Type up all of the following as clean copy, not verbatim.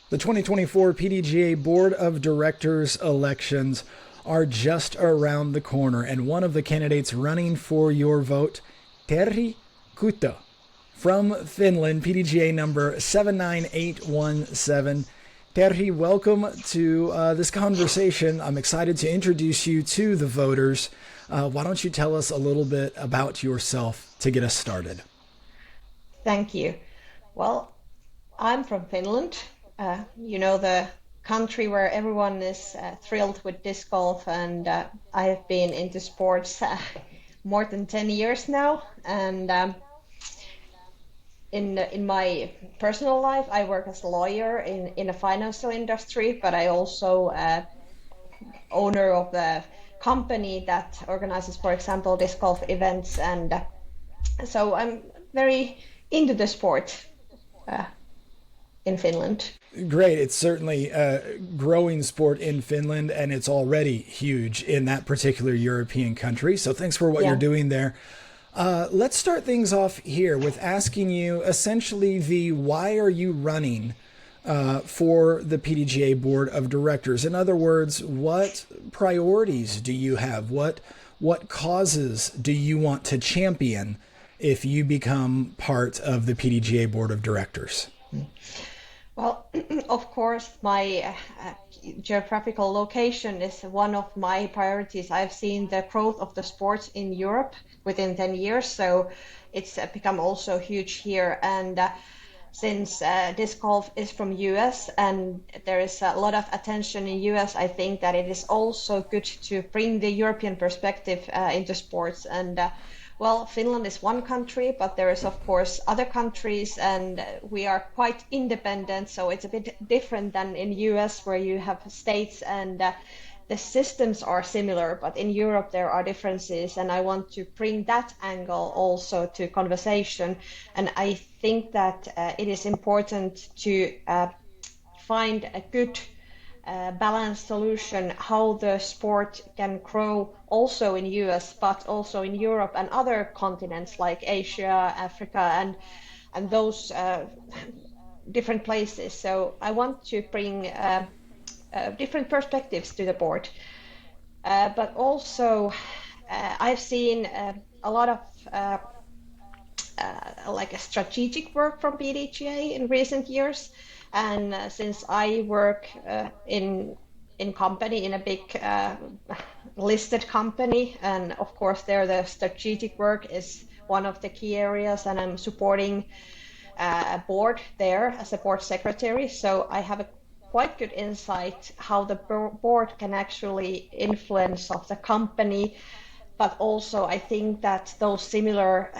The 2024 PDGA Board of Directors elections are just around the corner, and one of the candidates running for your vote, Terhi Kytö, from Finland, PDGA number 79817. Terhi, welcome to this conversation. I'm excited to introduce you to the voters. Why don't you tell us a little bit about yourself to get us started? Thank you. Well, I'm from Finland, the country where everyone is thrilled with disc golf, and I have been into sports more than 10 years now. And in my personal life, I work as a lawyer in a financial industry, but I also owner of the company that organizes, for example, disc golf events, and so I'm very into the sport in Finland. Great. It's certainly a growing sport in Finland, and it's already huge in that particular European country. So thanks for what you're Yeah. doing there. Let's start things off here with asking you essentially the why are you running for the PDGA Board of Directors? In other words, what priorities do you have? What causes do you want to champion if you become part of the PDGA Board of Directors? Well, of course, my geographical location is one of my priorities. I've seen the growth of the sports in Europe within 10 years, so it's become also huge here. And since disc golf is from US and there is a lot of attention in US, I think that it is also good to bring the European perspective into sports. And well, Finland is one country, but there is of course other countries, and we are quite independent, so it's a bit different than in US where you have states, and the systems are similar, but in Europe there are differences, and I want to bring that angle also to conversation. And I think that it is important to find a good balanced solution how the sport can grow also in US, but also in Europe and other continents like Asia, Africa, and those different places. So I want to bring different perspectives to the board. But also, I've seen a lot of like a strategic work from PDGA in recent years. And since I work in company in a big listed company, and of course there the strategic work is one of the key areas, and I'm supporting a board there as a board secretary. So I have a quite good insight how the board can actually influence of the company, but also I think that those similar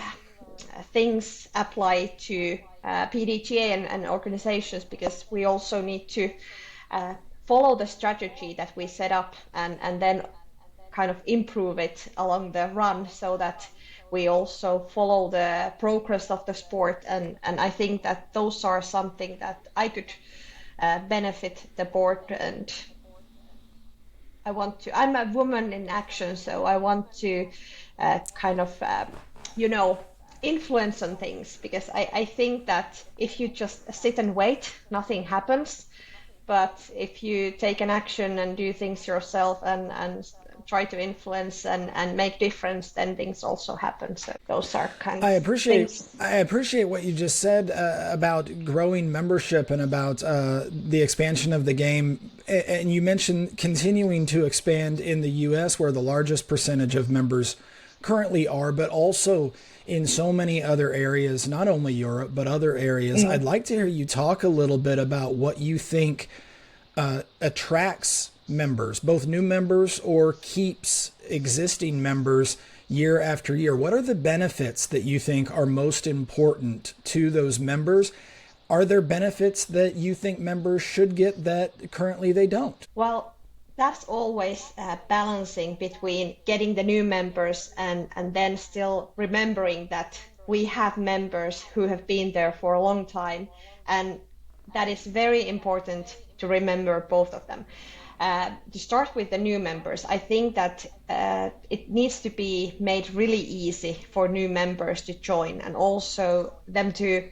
things apply to PDGA and organizations, because we also need to follow the strategy that we set up and then kind of improve it along the run, so that we also follow the progress of the sport. And I think that those are something that I could benefit the board. And I'm a woman in action, so I want to kind of, influence on things, because I think that if you just sit and wait, nothing happens. But if you take an action and do things yourself and try to influence and make difference, then things also happen. So those are kind I of appreciate things. I appreciate what you just said about growing membership and about the expansion of the game. And you mentioned continuing to expand in the U.S., where the largest percentage of members currently are, but also in so many other areas, not only Europe, but other areas. I'd like to hear you talk a little bit about what you think attracts members, both new members or keeps existing members year after year. What are the benefits that you think are most important to those members? Are there benefits that you think members should get that currently they don't? Well, that's always balancing between getting the new members and then still remembering that we have members who have been there for a long time. And that is very important to remember both of them. To start with the new members, I think that it needs to be made really easy for new members to join, and also them to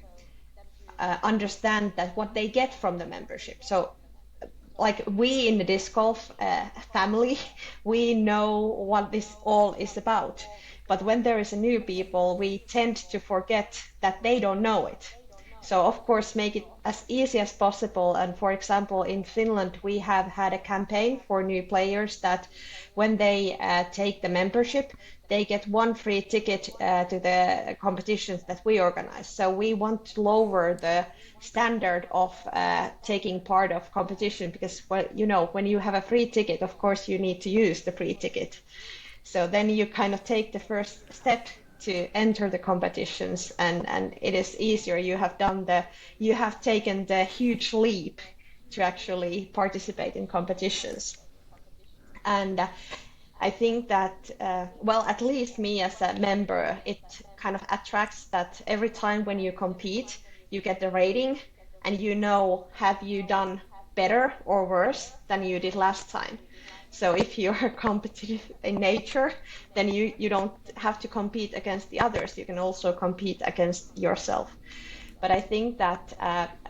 understand that what they get from the membership. So like we in the disc golf family, we know what this all is about. But when there is a new people, we tend to forget that they don't know it. So of course, make it as easy as possible. And for example, in Finland, we have had a campaign for new players that when they take the membership, they get one free ticket to the competitions that we organize. So we want to lower the standard of taking part of competition because, well, you know, when you have a free ticket, of course, you need to use the free ticket. So then you kind of take the first step to enter the competitions, and it is easier. You have taken the huge leap to actually participate in competitions. And I think that, well, at least me as a member, it kind of attracts that every time when you compete, you get the rating and you know, have you done better or worse than you did last time? So if you're competitive in nature, then you don't have to compete against the others. You can also compete against yourself. But I think that,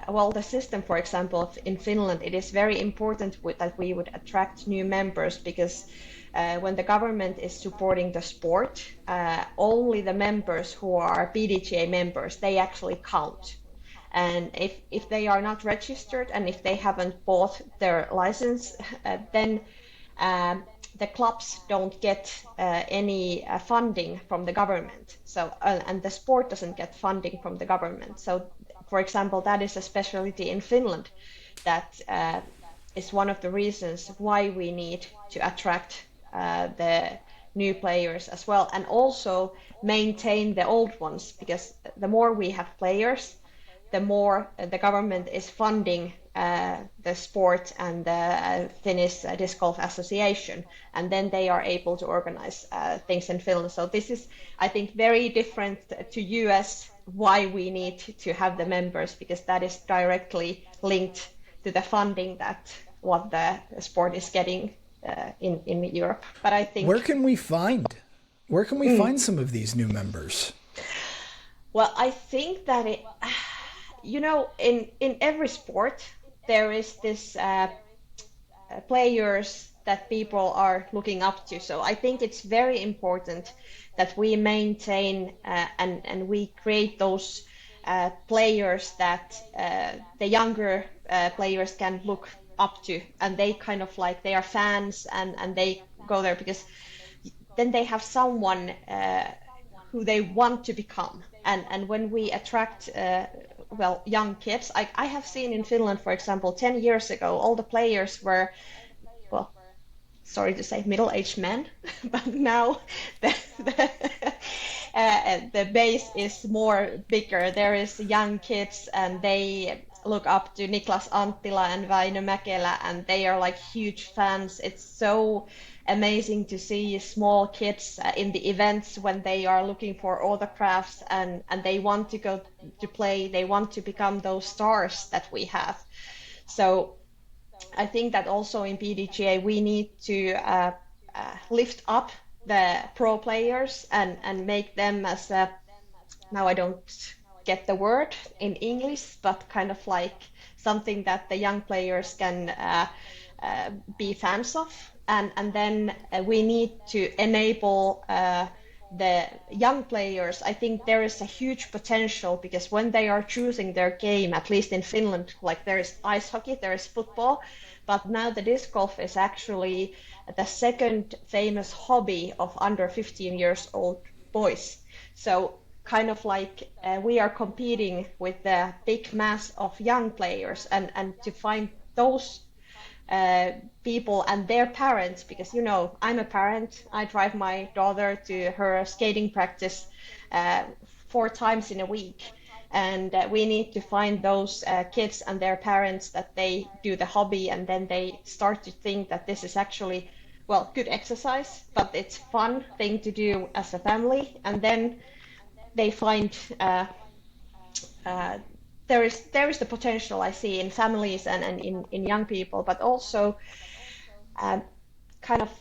well, the system, for example, in Finland, it is very important that we would attract new members because when the government is supporting the sport, only the members who are PDGA members, they actually count. And if they are not registered and if they haven't bought their license, then the clubs don't get any funding from the government. So, and the sport doesn't get funding from the government. So, for example, that is a specialty in Finland that is one of the reasons why we need to attract the new players as well, and also maintain the old ones, because the more we have players, the more the government is funding the sport and the Finnish Disc Golf Association, and then they are able to organize things in Finland. So this is, I think, very different to US, why we need to have the members, because that is directly linked to the funding that what the sport is getting in Europe. But I think where can we find some of these new members? Well, I think that you know, in every sport there is this players that people are looking up to. So I think it's very important that we maintain and we create those players that the younger players can look up to, and they kind of like, they are fans and they go there because then they have someone who they want to become. And when we attract well, young kids, I have seen in Finland, for example, 10 years ago, all the players were, well, sorry to say, middle-aged men, but now the base is more bigger. There is young kids and they look up to Niklas Anttila and Väinö Mäkelä, and they are like huge fans. It's so amazing to see small kids in the events when they are looking for autographs and they want to go to play, they want to become those stars that we have. So I think that also in PDGA we need to lift up the pro players and make them as a, now I don't get the word in English, but kind of like something that the young players can be fans of. And then we need to enable the young players. I think there is a huge potential because when they are choosing their game, at least in Finland, like there is ice hockey, there is football, but now the disc golf is actually the second famous hobby of under 15 years old boys. So kind of like we are competing with the big mass of young players, and to find those people and their parents, because you know, I'm a parent, I drive my daughter to her skating practice 4 times in a week, and we need to find those kids and their parents that they do the hobby, and then they start to think that this is actually, well, good exercise, but it's fun thing to do as a family, and then they find there is the potential I see in families and in young people, but also kind of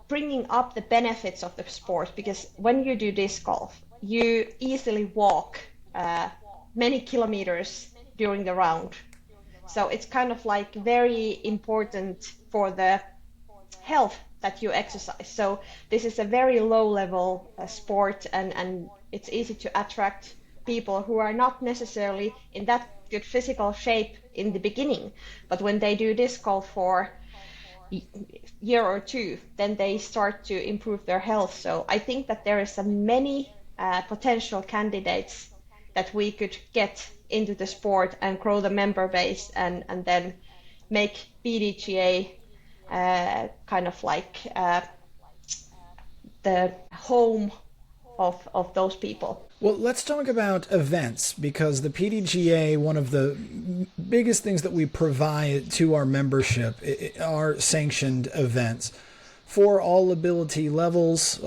bringing up the benefits of the sport, because when you do disc golf, you easily walk many kilometers during the round. So it's kind of like very important for the health that you exercise. So this is a very low level sport, and it's easy to attract people who are not necessarily in that good physical shape in the beginning, but when they do disc golf for a year or two, then they start to improve their health. So I think that there is a many potential candidates that we could get into the sport and grow the member base, and then make PDGA kind of like the home of those people. Well, let's talk about events, because the PDGA, one of the biggest things that we provide to our membership are sanctioned events for all ability levels.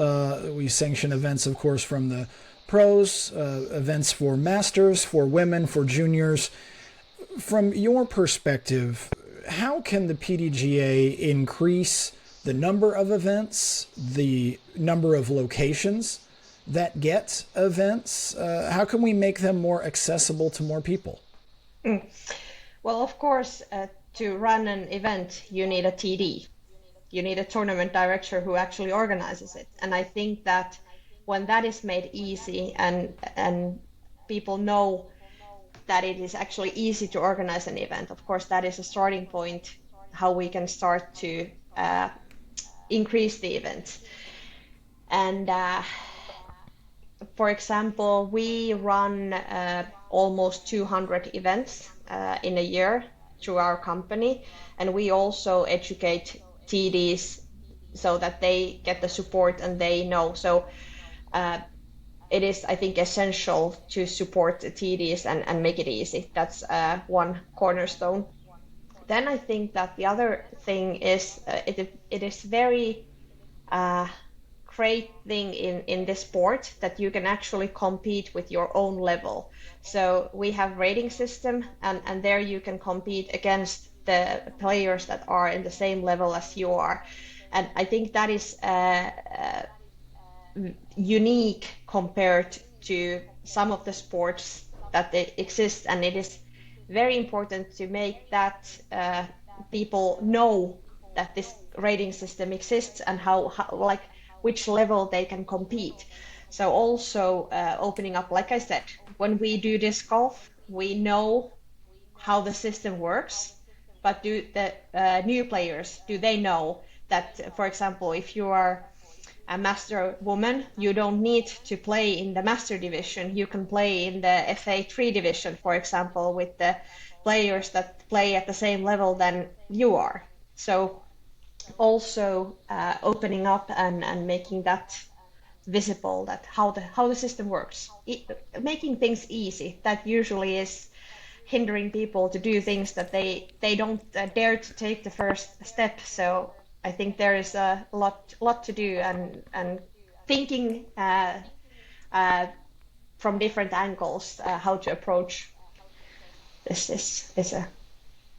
We sanction events, of course, from the pros, events for masters, for women, for juniors. From your perspective, how can the PDGA increase the number of events, the number of locations that get events? How can we make them more accessible to more people? Mm. Well, of course, to run an event, you need a TD. You need a tournament director who actually organizes it. And I think that when that is made easy, and people know that it is actually easy to organize an event, of course, that is a starting point how we can start to increase the events. And for example, we run almost 200 events in a year through our company, and we also educate TDs so that they get the support and they know. So it is, I think, essential to support the TDs and make it easy. That's one cornerstone. Then I think that the other thing is it is very great thing in this sport that you can actually compete with your own level. So we have rating system, and there you can compete against the players that are in the same level as you are. And I think that is unique compared to some of the sports that they exist, and it is very important to make that people know that this rating system exists, and how like which level they can compete. So also opening up, like I said, when we do disc golf, we know how the system works, but do the new players, do they know that, for example, if you are a master woman, you don't need to play in the master division. You can play in the FA3 division, for example, with the players that play at the same level than you are. So also opening up and making that visible, that how the system works. Making things easy, that usually is hindering people to do things that they don't dare to take the first step. So I think there is a lot to do, and thinking from different angles how to approach this is a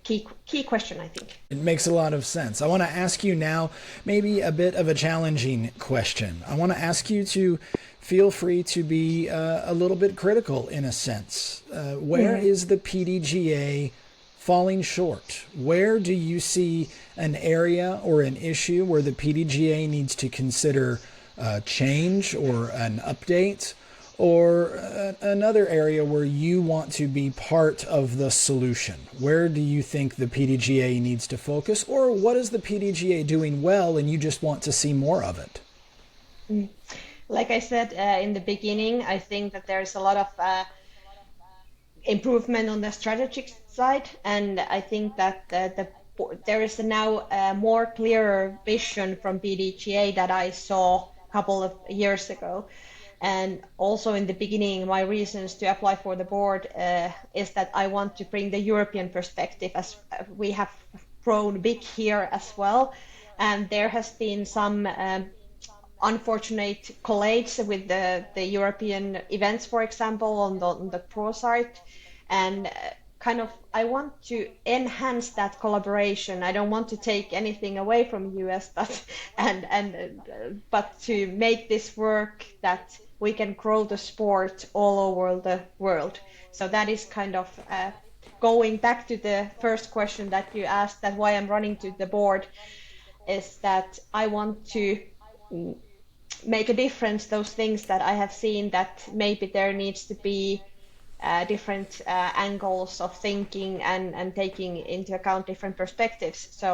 key question, I think. It makes a lot of sense. I want to ask you now maybe a bit of a challenging question. I want to ask you to feel free to be a little bit critical in a sense. Where is the PDGA falling short? Where do you see an area or an issue where the PDGA needs to consider change or an update? Or another area where you want to be part of the solution? Where do you think the PDGA needs to focus? Or what is the PDGA doing well and you just want to see more of it? Like I said in the beginning, I think that there's a lot of improvement on the strategic side, and I think that there is now a more clearer vision from PDGA that I saw a couple of years ago. And also in the beginning, my reasons to apply for the board is that I want to bring the European perspective, as we have grown big here as well. And there has been some unfortunate collides with the European events, for example, on the pro side. And kind of I want to enhance that collaboration. I don't want to take anything away from US, but but to make this work that we can grow the sport all over the world. So that is kind of going back to the first question that you asked, that why I'm running to the board, is that I want to make a difference, those things that I have seen that maybe there needs to be different angles of thinking and taking into account different perspectives. So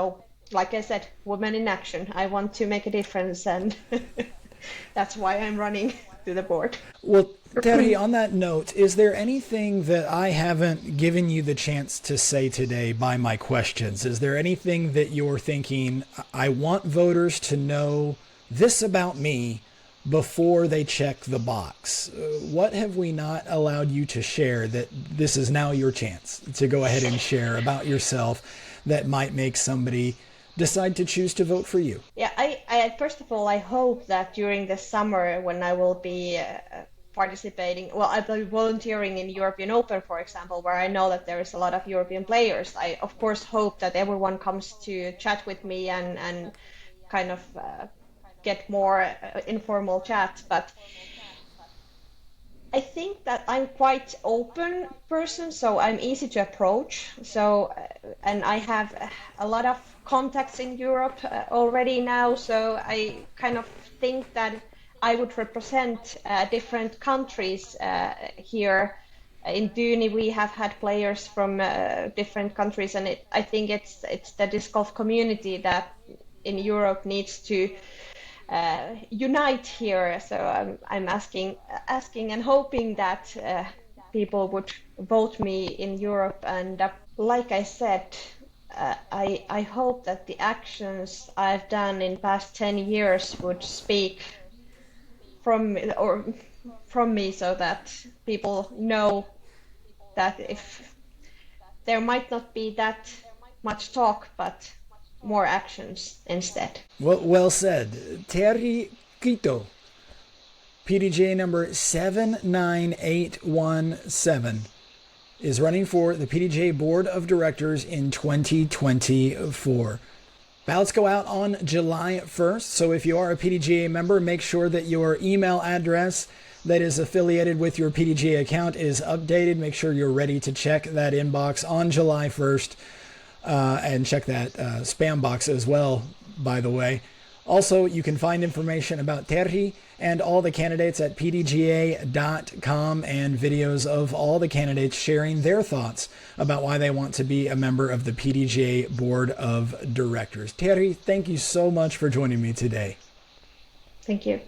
like I said, women in action, I want to make a difference, and that's why I'm running to the board. Well, Terhi, on that note, is there anything that I haven't given you the chance to say today by my questions? Is there anything that you're thinking, I want voters to know this about me before they check the box? What have we not allowed you to share that this is now your chance to go ahead and share about yourself that might make somebody decide to choose to vote for you? Yeah, I first of all, I hope that during the summer when I will be participating, well, I'll be volunteering in European Open, for example, where I know that there is a lot of European players. I, of course, hope that everyone comes to chat with me and kind of get more informal chat. But I think that I'm quite open person, so I'm easy to approach. So, and I have a lot of contacts in Europe already now, so I kind of think that I would represent different countries here. In Dyni, we have had players from different countries, and I think it's the disc golf community that in Europe needs to unite here. So I'm asking and hoping that people would vote me in Europe. And like I said, I hope that the actions I've done in past 10 years would speak from me, so that people know that if there might not be that much talk, but more actions instead. Well said. Terhi Kytö, PDGA number 79817, is running for the PDGA Board of Directors in 2024. Ballots go out on July 1st, so if you are a PDGA member, make sure that your email address that is affiliated with your PDGA account is updated. Make sure you're ready to check that inbox on July 1st. And check that spam box as well, by the way. Also, you can find information about Terhi and all the candidates at pdga.com, and videos of all the candidates sharing their thoughts about why they want to be a member of the PDGA Board of Directors. Terhi, thank you so much for joining me today. Thank you.